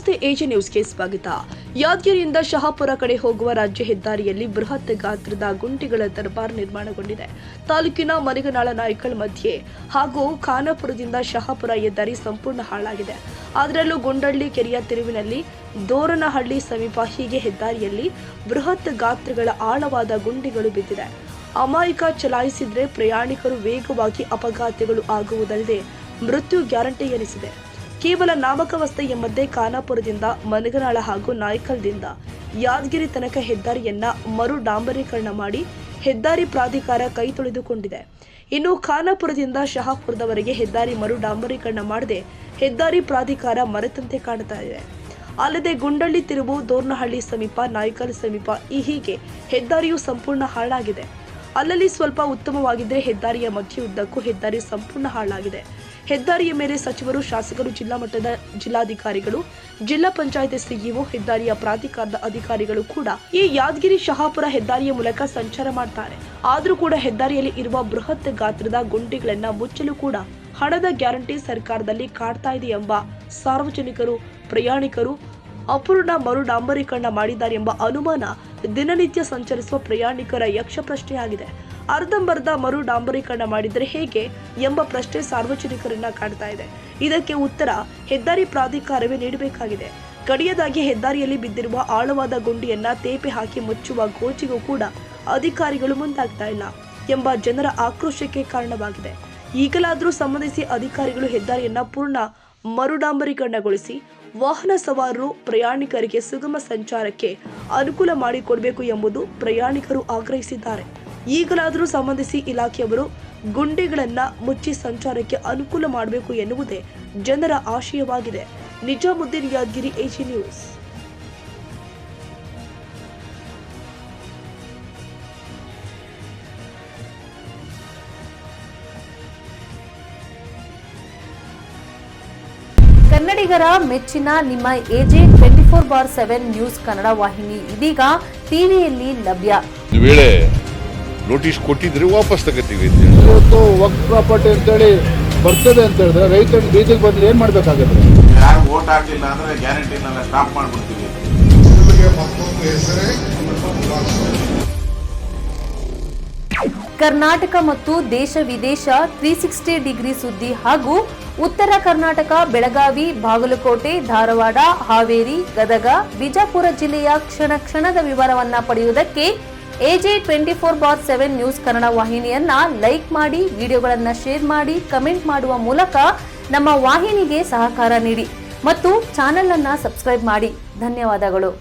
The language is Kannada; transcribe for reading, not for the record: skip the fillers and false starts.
ನಮಸ್ತೆ, ಎಜೆ ನ್ಯೂಸ್ಗೆ ಸ್ವಾಗತ. ಯಾದಗಿರಿಯಿಂದ ಶಹಾಪುರ ಕಡೆ ಹೋಗುವ ರಾಜ್ಯ ಹೆದ್ದಾರಿಯಲ್ಲಿ ಬೃಹತ್ ಗಾತ್ರದ ಗುಂಡಿಗಳ ದರ್ಬಾರ್ ನಿರ್ಮಾಣಗೊಂಡಿದೆ. ತಾಲೂಕಿನ ಮನಿಗನಾಳ ನಾಯ್ಕಲ್ ಮಧ್ಯೆ ಹಾಗೂ ಖಾನಾಪುರದಿಂದ ಶಹಾಪುರ ಹೆದ್ದಾರಿ ಸಂಪೂರ್ಣ ಹಾಳಾಗಿದೆ. ಅದರಲ್ಲೂ ಗುಂಡಳ್ಳಿ ಕೆರೆಯ ತಿರುವಿನಲ್ಲಿ ದೋರನಹಳ್ಳಿ ಸಮೀಪ ಹೀಗೆ ಹೆದ್ದಾರಿಯಲ್ಲಿ ಬೃಹತ್ ಗಾತ್ರಗಳ ಆಳವಾದ ಗುಂಡಿಗಳು ಬಿದ್ದಿದೆ. ಅಮಾಯಕ ಚಲಾಯಿಸಿದ್ರೆ ಪ್ರಯಾಣಿಕರು ವೇಗವಾಗಿ ಅಪಘಾತಗಳು ಆಗುವುದಲ್ಲದೆ ಮೃತ್ಯು ಗ್ಯಾರಂಟಿ ಎನಿಸಿದೆ. ಕೇವಲ ನಾಮಕಾವಸ್ಥೆ ಎಂಬಂತೆ ಖಾನಾಪುರದಿಂದ ಮನಿಗನಾಳ ಹಾಗೂ ನಾಯ್ಕಲ್ದಿಂದ ಯಾದಗಿರಿ ತನಕ ಹೆದ್ದಾರಿಯನ್ನ ಮರು ಡಾಂಬರೀಕರಣ ಮಾಡಿ ಹೆದ್ದಾರಿ ಪ್ರಾಧಿಕಾರ ಕೈ ತೊಳೆದುಕೊಂಡಿದೆ. ಇನ್ನು ಖಾನಾಪುರದಿಂದ ಶಹಾಪುರದವರೆಗೆ ಹೆದ್ದಾರಿ ಮರು ಡಾಂಬರೀಕರಣ ಮಾಡದೆ ಹೆದ್ದಾರಿ ಪ್ರಾಧಿಕಾರ ಮರೆತಂತೆ ಕಾಣ್ತಾ ಇದೆ. ಅಲ್ಲದೆ ಗುಂಡಳ್ಳಿ ತಿರುವು, ದೋರ್ನಹಳ್ಳಿ ಸಮೀಪ, ನಾಯ್ಕಲ್ ಸಮೀಪ ಹೀಗೆ ಹೆದ್ದಾರಿಯು ಸಂಪೂರ್ಣ ಹಾಳಾಗಿದೆ. ಅಲ್ಲಲ್ಲಿ ಸ್ವಲ್ಪ ಉತ್ತಮವಾಗಿದ್ದರೆ ಹೆದ್ದಾರಿಯ ಮಧ್ಯಯುದ್ದಕ್ಕೂ ಹೆದ್ದಾರಿ ಸಂಪೂರ್ಣ ಹಾಳಾಗಿದೆ. ಹೆದ್ದಾರಿಯ ಮೇಲೆ ಸಚಿವರು, ಶಾಸಕರು, ಜಿಲ್ಲಾ ಮಟ್ಟದ ಜಿಲ್ಲಾಧಿಕಾರಿಗಳು, ಜಿಲ್ಲಾ ಪಂಚಾಯತ್ ಸಿಇಒ, ಹೆದ್ದಾರಿಯ ಪ್ರಾಧಿಕಾರದ ಅಧಿಕಾರಿಗಳು ಕೂಡ ಈ ಯಾದಗಿರಿ ಶಹಾಪುರ ಹೆದ್ದಾರಿಯ ಮೂಲಕ ಸಂಚಾರ ಮಾಡ್ತಾರೆ. ಆದರೂ ಕೂಡ ಹೆದ್ದಾರಿಯಲ್ಲಿ ಇರುವ ಬೃಹತ್ ಗಾತ್ರದ ಗುಂಡಿಗಳನ್ನ ಮುಚ್ಚಲು ಕೂಡ ಹಣದ ಗ್ಯಾರಂಟಿ ಸರ್ಕಾರದಲ್ಲಿ ಕಾಡ್ತಾ ಇದೆ ಎಂಬ ಸಾರ್ವಜನಿಕರು, ಪ್ರಯಾಣಿಕರು ಅಪೂರ್ಣ ಮರು ಡಾಂಬರೀಕರಣ ಮಾಡಿದ್ದಾರೆ ಎಂಬ ಅನುಮಾನ ದಿನನಿತ್ಯ ಸಂಚರಿಸುವ ಪ್ರಯಾಣಿಕರ ಯಕ್ಷ ಪ್ರಶ್ನೆಯಾಗಿದೆ. ಅರ್ಧಂಬರ್ಧ ಮರು ಡಾಂಬರೀಕರಣ ಮಾಡಿದರೆ ಹೇಗೆ ಎಂಬ ಪ್ರಶ್ನೆ ಸಾರ್ವಜನಿಕರನ್ನ ಕಾಡ್ತಾ ಇದೆ. ಇದಕ್ಕೆ ಉತ್ತರ ಹೆದ್ದಾರಿ ಪ್ರಾಧಿಕಾರವೇ ನೀಡಬೇಕಾಗಿದೆ. ಕಡೆಯದಾಗಿ ಹೆದ್ದಾರಿಯಲ್ಲಿ ಬಿದ್ದಿರುವ ಆಳವಾದ ಗುಂಡಿಯನ್ನ ತೇಪೆ ಹಾಕಿ ಮುಚ್ಚುವ ಗೋಜಿಗೂ ಕೂಡ ಅಧಿಕಾರಿಗಳು ಮುಂದಾಗ್ತಾ ಇಲ್ಲ ಎಂಬ ಜನರ ಆಕ್ರೋಶಕ್ಕೆ ಕಾರಣವಾಗಿದೆ. ಈಗಲಾದರೂ ಸಂಬಂಧಿಸಿ ಅಧಿಕಾರಿಗಳು ಹೆದ್ದಾರಿಯನ್ನ ಪೂರ್ಣ ಮರು ಡಾಂಬರೀಕರಣಗೊಳಿಸಿ ವಾಹನ ಸವಾರರು, ಪ್ರಯಾಣಿಕರಿಗೆ ಸುಗಮ ಸಂಚಾರಕ್ಕೆ ಅನುಕೂಲ ಮಾಡಿಕೊಡಬೇಕು ಎಂಬುದು ಪ್ರಯಾಣಿಕರು ಆಗ್ರಹಿಸಿದ್ದಾರೆ. ಈಗಲಾದರೂ ಸಂಬಂಧಿಸಿ ಇಲಾಖೆಯವರು ಗುಂಡಿಗಳನ್ನ ಮುಚ್ಚಿ ಸಂಚಾರಕ್ಕೆ ಅನುಕೂಲ ಮಾಡಬೇಕು ಎನ್ನುವುದೇ ಜನರ ಆಶಯವಾಗಿದೆ. Nizamuddin, Yadgiri, AJ news. ಕನ್ನಡಿಗರ ಮೆಚ್ಚಿನ ನಿಮ್ಮ ಎಜೆ 24/7 ನ್ಯೂಸ್ ಕನ್ನಡ ವಾಹಿನಿ ಇದೀಗ ಟಿವಿಯಲ್ಲಿ ಲಭ್ಯ. ವೇಳೆ ನೋಟಿಸ್ ಕೊಟ್ಟಿದ್ರೆ ವಾಪಸ್ ತಗೋತೀವಿ. ಇವತ್ತು ವಕ್ಫ್ ಪ್ರಾಪರ್ಟಿ ಅಂತೇಳಿ ಬರ್ತದೆ ಅಂತ ಹೇಳಿದ್ರೆ ರೈತರು ಬೀದಿಗೆ ಬಂದ್ರೆ ಏನ್ ಮಾಡ್ಬೇಕಾಗುತ್ತೆ? ಯಾರು ವೋಟ್ ಹಾಕಲಿಲ್ಲ ಅಂದ್ರೆ ಗ್ಯಾರಂಟಿನೆಲ್ಲ ಸ್ಟಾಪ್ ಮಾಡ್ಬಿಡ್ತೀವಿ. ಕರ್ನಾಟಕ ಮತ್ತು ದೇಶ ವಿದೇಶ 360 ಡಿಗ್ರಿ ಸುದ್ದಿ ಹಾಗೂ ಉತ್ತರ ಕರ್ನಾಟಕ, ಬೆಳಗಾವಿ, ಬಾಗಲಕೋಟೆ, ಧಾರವಾಡ, ಹಾವೇರಿ, ಗದಗ, ಬಿಜಾಪುರ ಜಿಲ್ಲೆಯ ಕ್ಷಣ ಕ್ಷಣದ ವಿವರವನ್ನ ಪಡೆಯುವುದಕ್ಕೆ ಎಜೆ 24/7 ನ್ಯೂಸ್ ಕನ್ನಡ ವಾಹಿನಿಯನ್ನ ಲೈಕ್ ಮಾಡಿ, ವಿಡಿಯೋಗಳನ್ನ ಶೇರ್ ಮಾಡಿ, ಕಮೆಂಟ್ ಮಾಡುವ ಮೂಲಕ ನಮ್ಮ ವಾಹಿನಿಗೆ ಸಹಕಾರ ನೀಡಿ ಮತ್ತು ಚಾನೆಲ್ ಅನ್ನ ಸಬ್ಸ್ಕ್ರೈಬ್ ಮಾಡಿ. ಧನ್ಯವಾದಗಳು.